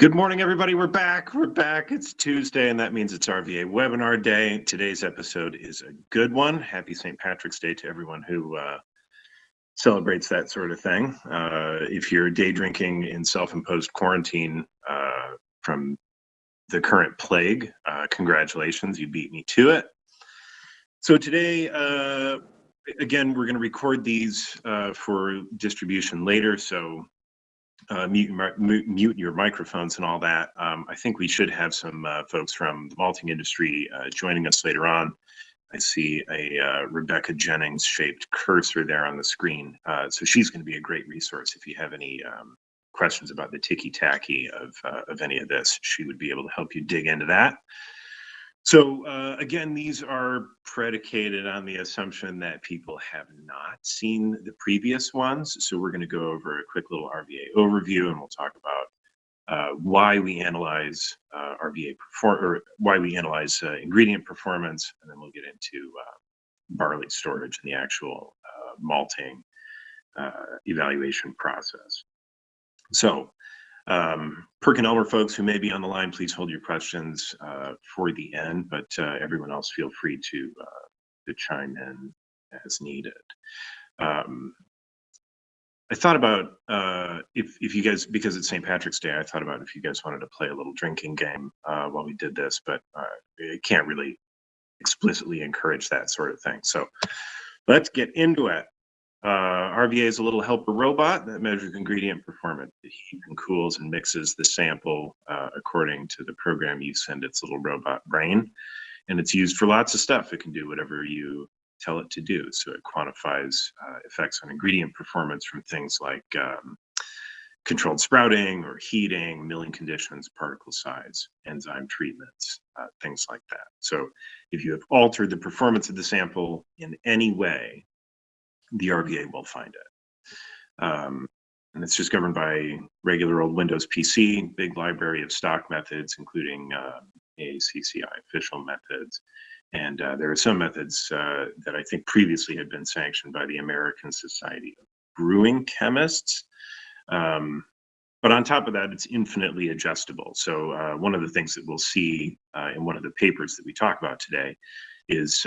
Good morning, everybody. We're back. We're back. It's Tuesday, and that means it's RVA webinar day. Today's episode is a good one. Happy St. Patrick's Day to everyone who celebrates that sort of thing. If you're day drinking in self-imposed quarantine from the current plague, congratulations, you beat me to it. So today, again, we're going to record these for distribution later, so mute your microphones and all that. I think we should have some folks from the malting industry joining us later on. I see a Rebecca Jennings shaped cursor there on the screen. So she's going to be a great resource if you have any questions about the ticky-tacky of any of this. She would be able to help you dig into that. So again, these are predicated on the assumption that people have not seen the previous ones. So we're going to go over a quick little RVA overview, and we'll talk about why we analyze ingredient performance, and then we'll get into barley storage and the actual malting evaluation process. So PerkinElmer folks who may be on the line, please hold your questions for the end, but everyone else feel free to chime in as needed. I thought about if you guys, because it's St. Patrick's Day, I thought about if you guys wanted to play a little drinking game while we did this, but I can't really explicitly encourage that sort of thing. So let's get into it. RVA is a little helper robot that measures ingredient performance. It heats and cools and mixes the sample according to the program you send its little robot brain. And it's used for lots of stuff. It can do whatever you tell it to do. So it quantifies effects on ingredient performance from things like controlled sprouting or heating, milling conditions, particle size, enzyme treatments, things like that. So if you have altered the performance of the sample in any way, the RVA will find it. And it's just governed by regular old Windows PC, big library of stock methods, including ACCI official methods. And there are some methods that I think previously had been sanctioned by the American Society of Brewing Chemists. But on top of that, it's infinitely adjustable. So one of the things that we'll see in one of the papers that we talk about today is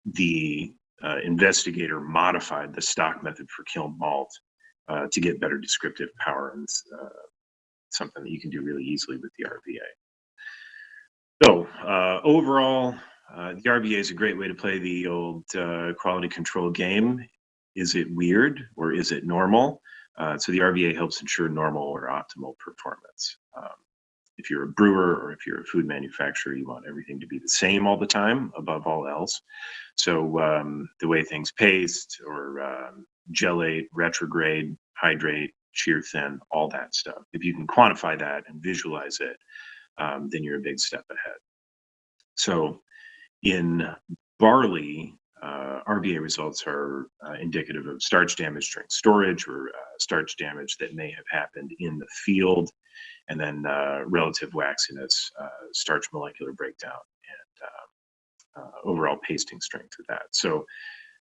the investigator modified the stock method for kilned malt to get better descriptive power, and something that you can do really easily with the RVA. So overall, the RVA is a great way to play the old quality control game. Is it weird or is it normal? So the RVA helps ensure normal or optimal performance. If you're a brewer or if you're a food manufacturer, you want everything to be the same all the time, above all else. So the way things paste or gelate, retrograde, hydrate, shear thin, all that stuff. If you can quantify that and visualize it, then you're a big step ahead. So in barley, RVA results are indicative of starch damage during storage or starch damage that may have happened in the field, and then relative waxiness, starch molecular breakdown, and overall pasting strength of that. So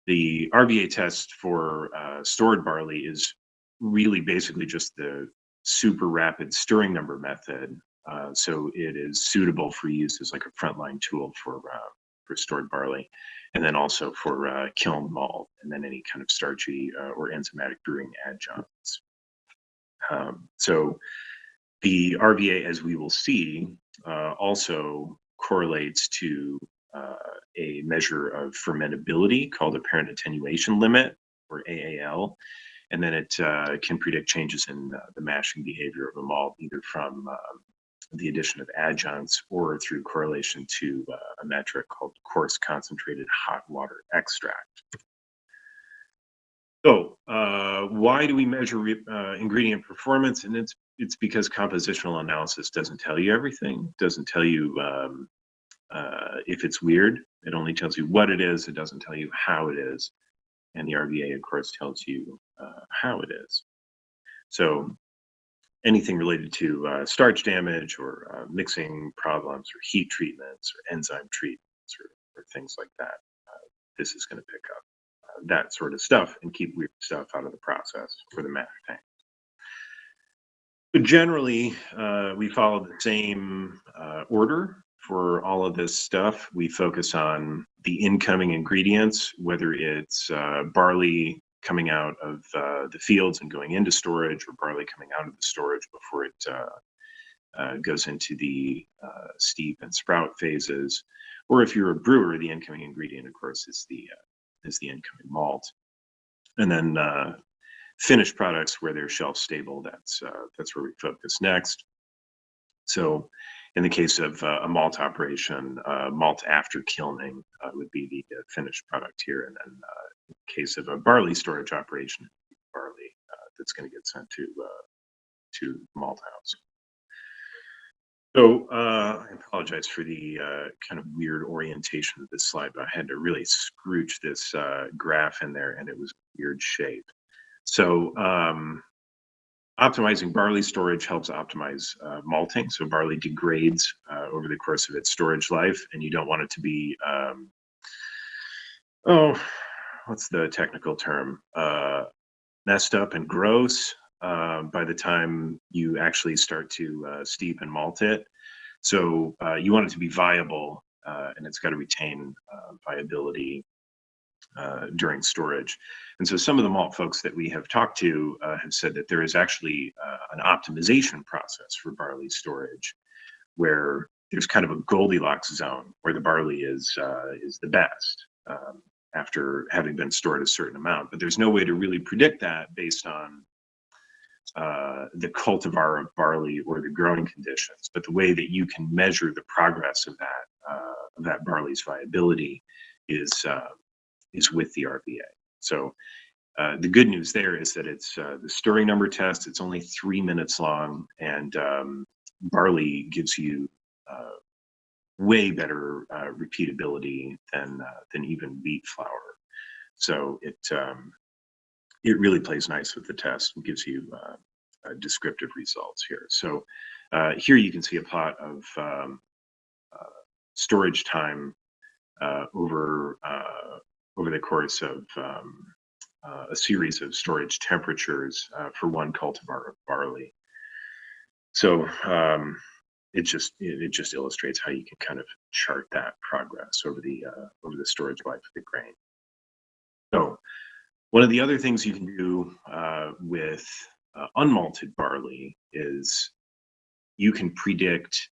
the RVA test for stored barley is really basically just the super rapid stirring number method. So it is suitable for use as like a frontline tool for stored barley, and then also for kiln malt, and then any kind of starchy or enzymatic brewing adjuncts. So the RVA, as we will see, also correlates to a measure of fermentability called Apparent Attenuation Limit, or AAL, and then it can predict changes in the mashing behavior of a malt, either from the addition of adjuncts or through correlation to a metric called Coarse concentrated hot water extract. So why do we measure ingredient performance? And it's because compositional analysis doesn't tell you everything. It doesn't tell you if it's weird. It only tells you what it is. It doesn't tell you how it is. And the RVA, of course, tells you how it is. So anything related to starch damage or mixing problems or heat treatments or enzyme treatments or things like that, this is going to pick up that sort of stuff and keep weird stuff out of the process for the mash tank. But generally, we follow the same order for all of this stuff. We focus on the incoming ingredients, whether it's barley coming out of the fields and going into storage, or barley coming out of the storage before it goes into the steep and sprout phases. Or if you're a brewer, the incoming ingredient, of course, is the incoming malt. And then finished products where they're shelf stable, that's where we focus next. So in the case of a malt operation, malt after kilning would be the finished product here. And then in the case of a barley storage operation, barley that's going to get sent to malt house. So I apologize for the kind of weird orientation of this slide, but I had to really scrooge this graph in there, and it was a weird shape. So optimizing barley storage helps optimize malting. So barley degrades over the course of its storage life, and you don't want it to be, what's the technical term? Messed up and gross by the time you actually start to steep and malt it. So you want it to be viable, and it's got to retain viability during storage. And so some of the malt folks that we have talked to have said that there is actually an optimization process for barley storage, where there's kind of a Goldilocks zone where the barley is the best after having been stored a certain amount. But there's no way to really predict that based on the cultivar of barley or the growing conditions. But the way that you can measure the progress of that barley's viability is with the RVA. So the good news there is that it's the stirring number test. It's only 3 minutes long, and barley gives you way better repeatability than even wheat flour. So it really plays nice with the test and gives you descriptive results here. So here you can see a plot of storage time over the course of a series of storage temperatures for one cultivar of barley. So it just illustrates how you can kind of chart that progress over the storage life of the grain. So one of the other things you can do with unmalted barley is you can predict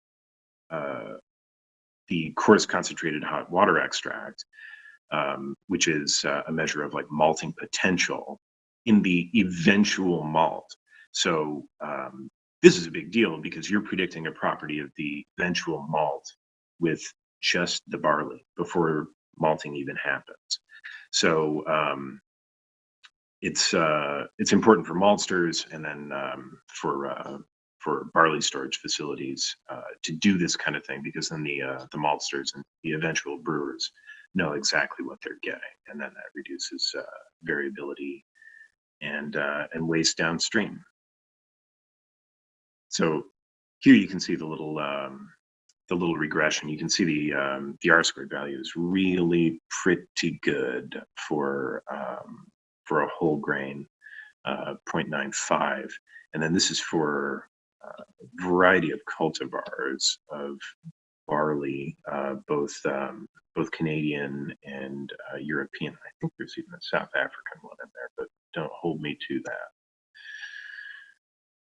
the coarse concentrated hot water extract, which is a measure of like malting potential in the eventual malt. So this is a big deal because you're predicting a property of the eventual malt with just the barley before malting even happens. So it's important for maltsters and then for barley storage facilities to do this kind of thing, because then the maltsters and the eventual brewers know exactly what they're getting, and then that reduces variability and waste downstream. So here you can see the little regression. You can see the R-squared value is really pretty good for a whole grain, 0.95, and then this is for a variety of cultivars of barley, both Canadian and European. I think there's even a South African one in there, but don't hold me to that.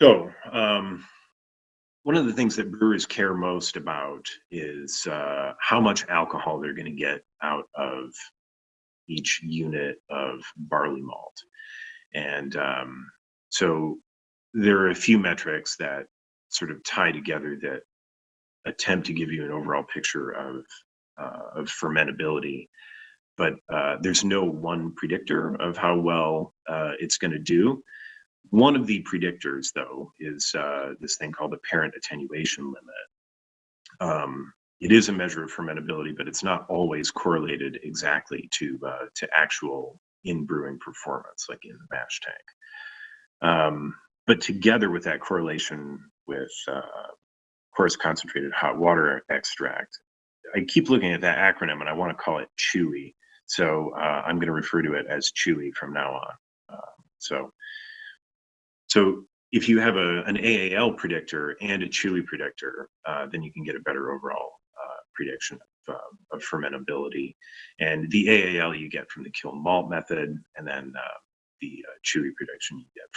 So one of the things that brewers care most about is how much alcohol they're going to get out of each unit of barley malt. And so there are a few metrics that sort of tie together that attempt to give you an overall picture of fermentability, but there's no one predictor of how well it's going to do. One of the predictors, though, is this thing called Apparent Attenuation Limit. It is a measure of fermentability, but it's not always correlated exactly to actual in-brewing performance, like in the mash tank. But together with that correlation with coarse concentrated hot water extract, I keep looking at that acronym and I want to call it CHWE. So I'm going to refer to it as CHWE from now on. So if you have an AAL predictor and a CHWE predictor, then you can get a better overall prediction of fermentability. And the AAL you get from the kiln malt method, and then the CHWE prediction you get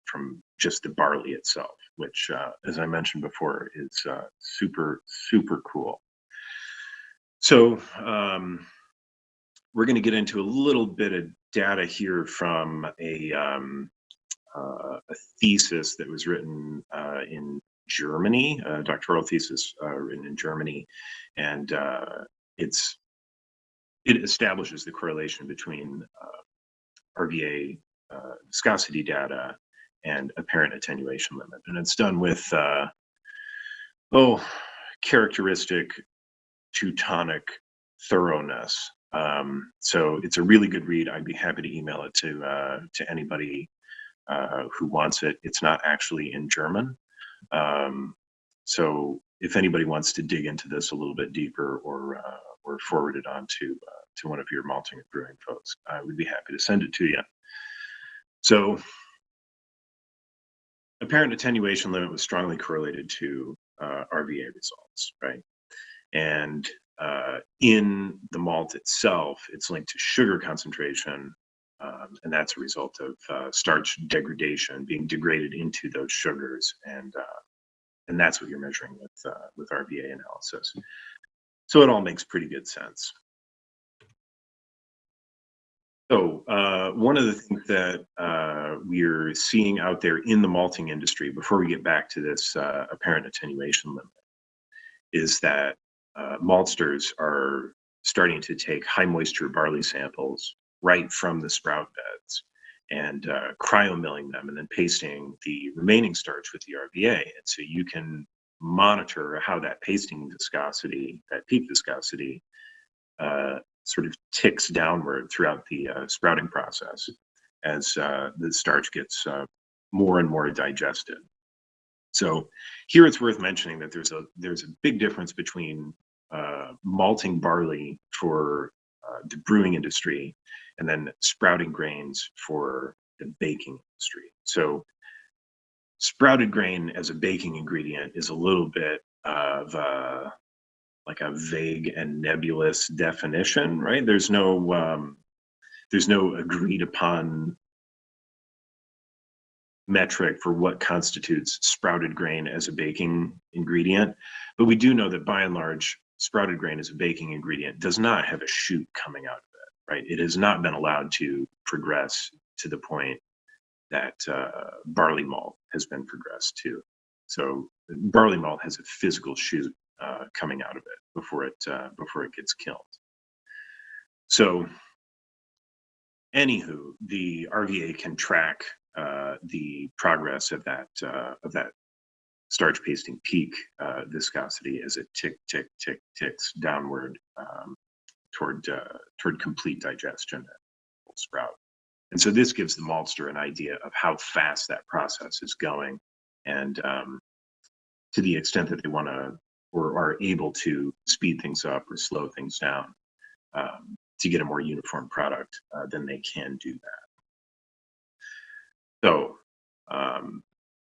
from just the barley itself, which, as I mentioned before, is super, super cool. So we're going to get into a little bit of data here from a thesis that was written in Germany, a doctoral thesis written in Germany, and it establishes the correlation between RVA viscosity data and apparent attenuation limit, and it's done with characteristic Teutonic thoroughness. So it's a really good read. I'd be happy to email it to anybody who wants it. It's not actually in German. So if anybody wants to dig into this a little bit deeper or forward it on to one of your malting or brewing folks, I would be happy to send it to you. So apparent attenuation limit was strongly correlated to RVA results, right? And in the malt itself, it's linked to sugar concentration, and that's a result of starch degradation, being degraded into those sugars, and that's what you're measuring with RVA analysis. So it all makes pretty good sense. So one of the things that we're seeing out there in the malting industry, before we get back to this apparent attenuation limit, is that maltsters are starting to take high moisture barley samples right from the sprout beds and cryomilling them and then pasting the remaining starch with the RVA. And so you can monitor how that pasting viscosity, that peak viscosity, sort of ticks downward throughout the sprouting process as the starch gets more and more digested. So here it's worth mentioning that there's a big difference between malting barley for the brewing industry and then sprouting grains for the baking industry. So sprouted grain as a baking ingredient is a little bit of like a vague and nebulous definition, right? There's no agreed upon metric for what constitutes sprouted grain as a baking ingredient, but we do know that by and large, sprouted grain as a baking ingredient does not have a shoot coming out of it, right? It has not been allowed to progress to the point that barley malt has been progressed to. So barley malt has a physical shoot coming out of it before it gets kilned. So anywho, the RVA can track the progress of that starch pasting peak viscosity as it ticks downward toward complete digestion at sprout. And so this gives the maltster an idea of how fast that process is going, and to the extent that they want to or are able to speed things up or slow things down to get a more uniform product, then they can do that. So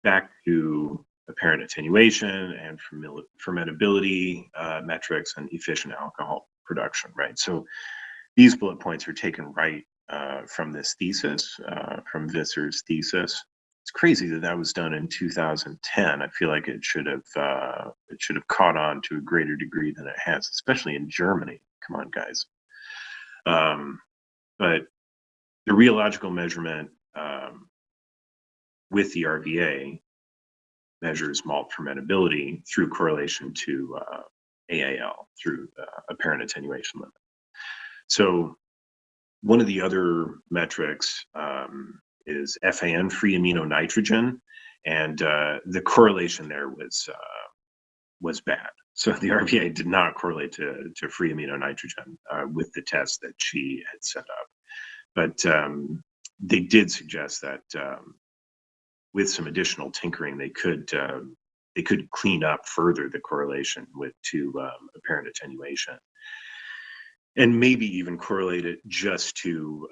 back to apparent attenuation and fermentability metrics and efficient alcohol production, right? So these bullet points are taken right from this thesis, from Visser's thesis. It's crazy that was done in 2010. I feel like it should have caught on to a greater degree than it has, especially in Germany. Come on, guys. But the rheological measurement with the RVA measures malt fermentability through correlation to AAL, through apparent attenuation limit. So one of the other metrics is FAN, free amino nitrogen, and the correlation there was bad. So the RVA did not correlate to free amino nitrogen with the test that she had set up. But they did suggest that with some additional tinkering, they could clean up further the correlation to apparent attenuation, and maybe even correlate it just to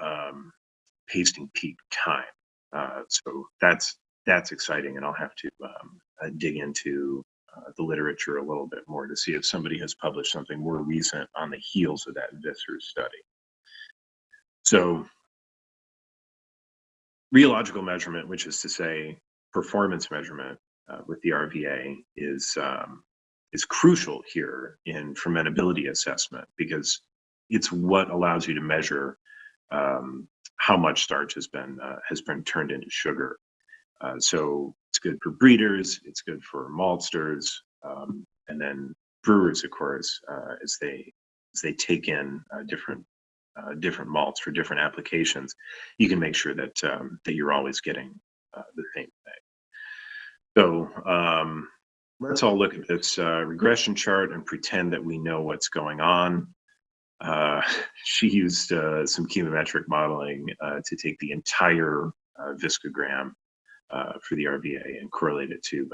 pasting peak time. So that's exciting, and I'll have to dig into the literature a little bit more to see if somebody has published something more recent on the heels of that Visser study. So rheological measurement, which is to say performance measurement with the RVA, is crucial here in fermentability assessment, because it's what allows you to measure how much starch has been turned into sugar. So it's good for breeders, it's good for maltsters, and then brewers, of course, as they take in different malts for different applications. You can make sure that that you're always getting the same thing. So let's all look at this regression chart and pretend that we know what's going on. She used some chemometric modeling to take the entire viscogram for the RVA and correlate it to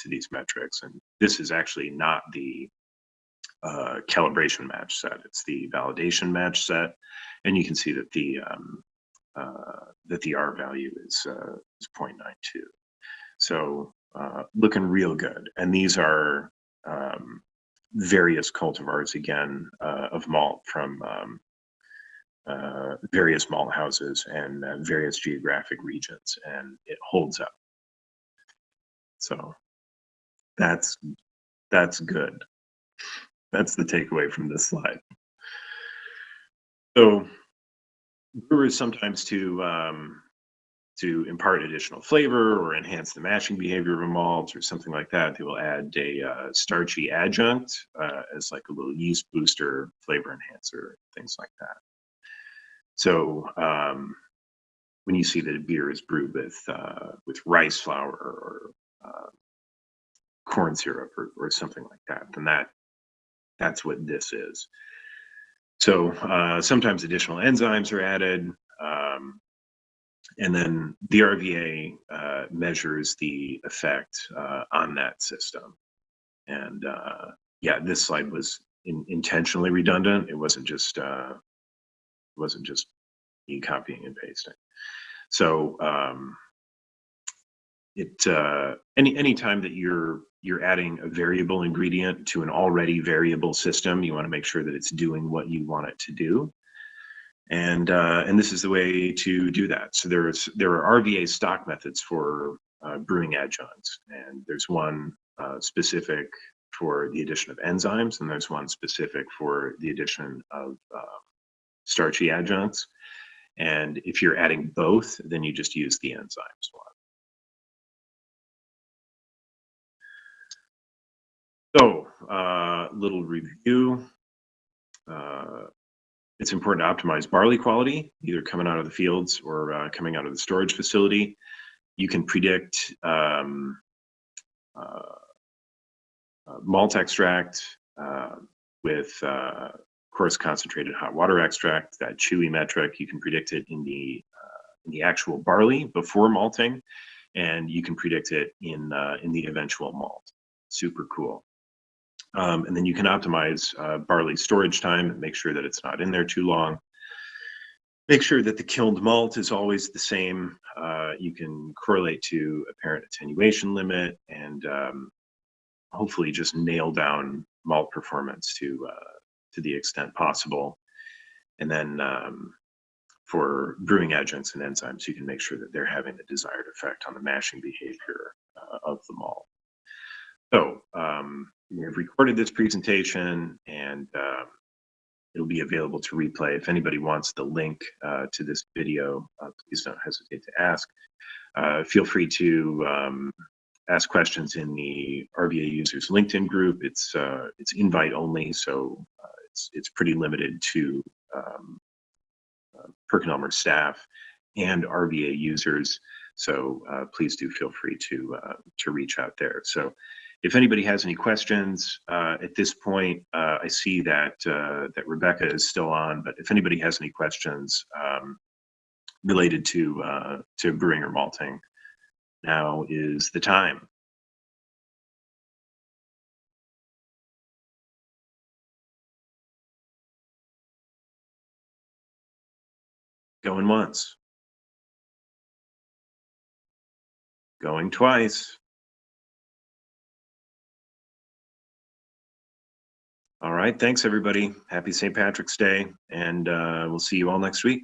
these metrics. And this is actually not the calibration match set; it's the validation match set. And you can see that the R value is 0.92. So looking real good. And these are various cultivars again of malt from various malt houses and various geographic regions, and it holds up. So that's good. That's the takeaway from this slide. So brewers sometimes to impart additional flavor or enhance the mashing behavior of a malt or something like that, they will add a starchy adjunct as like a little yeast booster, flavor enhancer, things like that. So when you see that a beer is brewed with rice flour or corn syrup or something like that, then that's what this is. So sometimes additional enzymes are added. And then the RVA measures the effect on that system. And yeah, this slide was intentionally redundant. It wasn't just me copying and pasting. So any time that you're adding a variable ingredient to an already variable system, you want to make sure that it's doing what you want it to do. And this is the way to do that. So there are RVA stock methods for brewing adjuncts, and there's one specific for the addition of enzymes, and there's one specific for the addition of starchy adjuncts. And if you're adding both, then you just use the enzymes one. So little review. It's important to optimize barley quality, either coming out of the fields or coming out of the storage facility. You can predict malt extract with coarse concentrated hot water extract, that CHWE metric. You can predict it in the actual barley before malting, and you can predict it in the eventual malt. Super cool. And then you can optimize barley storage time and make sure that it's not in there too long. Make sure that the kilned malt is always the same. You can correlate to apparent attenuation limit, and hopefully just nail down malt performance to the extent possible. And then for brewing adjuncts and enzymes, you can make sure that they're having the desired effect on the mashing behavior of the malt. So we've recorded this presentation, and it'll be available to replay. If anybody wants the link to this video, please don't hesitate to ask. Feel free to ask questions in the RVA users LinkedIn group. It's invite only, so it's pretty limited to PerkinElmer staff and RVA users. So please do feel free to reach out there. So if anybody has any questions at this point, I see that Rebecca is still on, but if anybody has any questions related to brewing or malting, now is the time. Going once. Going twice. All right, thanks everybody. Happy St. Patrick's Day, and we'll see you all next week.